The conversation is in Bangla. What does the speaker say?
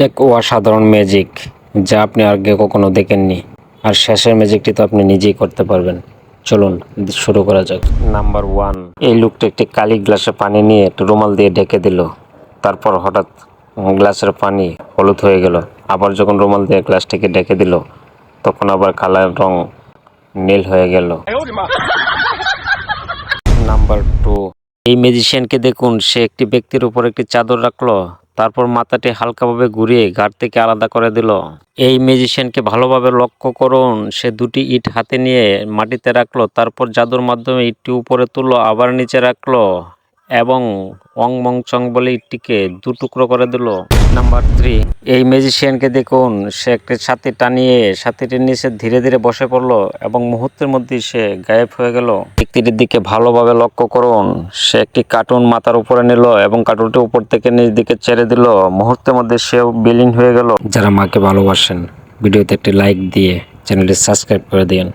এক অসাধারণ ম্যাজিক যা আপনি আগে কখনো দেখেননি। আর শেষের ম্যাজিকটি তো আপনি নিজেই করতে পারবেন। চলুন শুরু করা যাক। নাম্বার 1, এই লোকটা একটি কালি গ্লাসে পানি নিয়ে একটু রুমাল দিয়ে ঢেকে দিল। তারপর হঠাৎ গ্লাসের পানি হলুদ হয়ে গেল। আবার যখন রুমাল দিয়ে গ্লাসটিকে ঢেকে দিল, তখন আবার কালার রং নীল হয়ে গেল। নাম্বার 2, এই ম্যাজিশিয়ানকে দেখুন, সে একটি ব্যক্তির উপর একটি চাদর রাখলো, তারপর মাথাটি হালকাভাবে ঘুরিয়ে ঘাট থেকে আলাদা করে দিল। এই ম্যাজিশিয়ানকে ভালোভাবে লক্ষ্য করুন, সে দুটি ইট হাতে নিয়ে মাটিতে রাখলো, তারপর জাদুর মাধ্যমে ইটটি উপরে তুললো, আবার নিচে রাখলো এবং অং মং চং বলে ইটটিকে দু টুকরো করে দিল। নাম্বার 3, এই ম্যাজিশিয়ানকে দেখুন, সে একটি ছাতি টানিয়ে ছাতিটির নিচে ধীরে ধীরে বসে পড়লো এবং মুহূর্তের মধ্যেই সে গায়েব হয়ে গেল। ব্যক্তিটির দিকে ভালোভাবে লক্ষ্য করুন, সে একটি কার্টুন মাথার উপরে নিল এবং কার্টুনটি উপর থেকে নিচ দিকে ছেড়ে দিল। মুহূর্তের মধ্যে সেও বিলীন হয়ে গেল। যারা মাকে ভালোবাসেন, ভিডিওতে একটি লাইক দিয়ে চ্যানেলটি সাবস্ক্রাইব করে দিন।